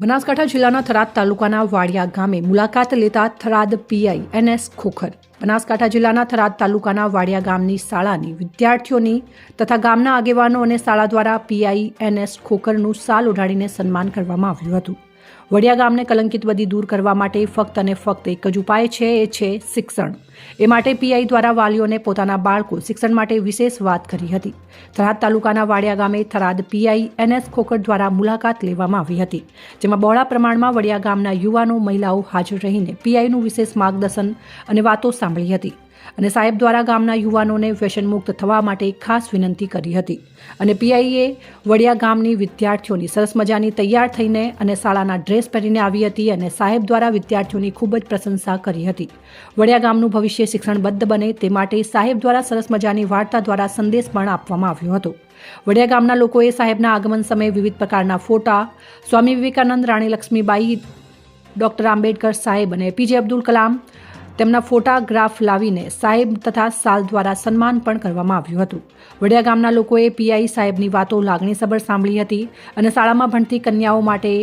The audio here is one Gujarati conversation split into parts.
બનાસકાંઠા જિલ્લાના થરાદ તાલુકાના વાડિયા ગામે મુલાકાત લેતા થરાદ પીઆઈ એનએસ ખોખર બનાસકાંઠા જિલ્લાના થરાદ તાલુકાના વાડિયા ગામની શાળાની વિદ્યાર્થીઓની તથા ગામના આગેવાનો અને શાળા દ્વારા પીઆઈ એનએસ ખોખરનું શાલ ઓઢાડીને સન્માન કરવામાં આવ્યું હતું। વડિયા ગામને કલંકિત બદી દૂર કરવા માટે ફક્ત અને ફક્ત એક જ ઉપાય છે, એ છે શિક્ષણ। એ માટે પીઆઈ દ્વારા વાલીઓને પોતાના બાળકો શિક્ષણ માટે વિશેષ વાત કરી હતી। થરાદ તાલુકાના વાડિયા ગામે થરાદ પીઆઈ એનએસ ખોખર દ્વારા મુલાકાત લેવામાં આવી હતી, જેમાં બહોળા પ્રમાણમાં વડિયા ગામના યુવાનો મહિલાઓ હાજર રહીને પીઆઈનું વિશેષ માર્ગદર્શન અને વાતો સાંભળી હતી અને સાહેબ દ્વારા ગામના યુવાનોને વ્યસન મુક્ત થવા માટે ખાસ વિનંતી કરી હતી અને પીઆઈએ વડિયા ગામની વિદ્યાર્થીઓની સરસ મજાની તૈયાર થઈને અને શાળાના ડ્રેસ પહેરીને આવી હતી અને સાહેબ દ્વારા વિદ્યાર્થીઓની ખૂબ જ પ્રશંસા કરી હતી। વડિયા ગામનું ભવિષ્ય શિક્ષણબદ્ધ બને તે માટે સાહેબ દ્વારા સરસ મજાની વાર્તા દ્વારા સંદેશ પણ આપવામાં આવ્યો હતો। વડિયા ગામના લોકોએ સાહેબના આગમન સમયે વિવિધ પ્રકારના ફોટા, સ્વામી વિવેકાનંદ, રાણી લક્ષ્મીબાઈ, ડૉક્ટર આંબેડકર સાહેબ અને એપીજે અબ્દુલ કલામ તેમના ફોટોગ્રાફ લાવીને સાહેબ તથા શાલ દ્વારા સન્માન પણ કરવામાં આવ્યું હતું। વડિયા ગામના લોકોએ પીઆઈ સાહેબની વાતો લાગણીસભર સાંભળી હતી અને શાળામાં ભણતી કન્યાઓ માટે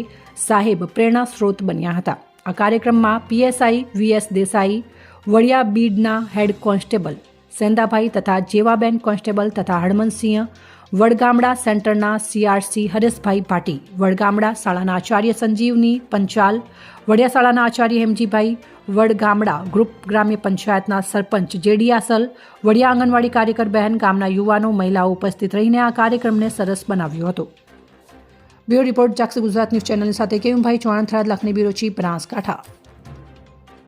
સાહેબ પ્રેરણા સ્ત્રોત બન્યા હતા। આ કાર્યક્રમમાં પીએસઆઈ વીએસ દેસાઈ, વડિયા બીડના હેડ કોન્સ્ટેબલ સેંદાભાઈ તથા જેવાબેન કોન્સ્ટેબલ તથા હડમનસિંહ, વડગામડા સેન્ટરના સીઆરસી હરેશભાઈ ભાટી, વડગામડા શાળાના આચાર્ય સંજીવની પંચાલ, વડિયા શાળાના આચાર્ય હેમજીભાઈ, વડગામડા ગ્રુપ ગ્રામ્ય પંચાયતના સરપંચ જેડી આસલ, વડિયા આંગણવાડી કાર્યકર બહેન, ગામના યુવાનો મહિલાઓ ઉપસ્થિત રહીને આ કાર્યક્રમને સરસ બનાવ્યો હતો। બ્યુરો રિપોર્ટ જાગૃત ગુજરાત ન્યૂઝ ચેનલ સાથે કેયુભાઈ ચૌહાણ, થરાદ લખની બ્યુરો ચીફ, બનાસકાંઠા।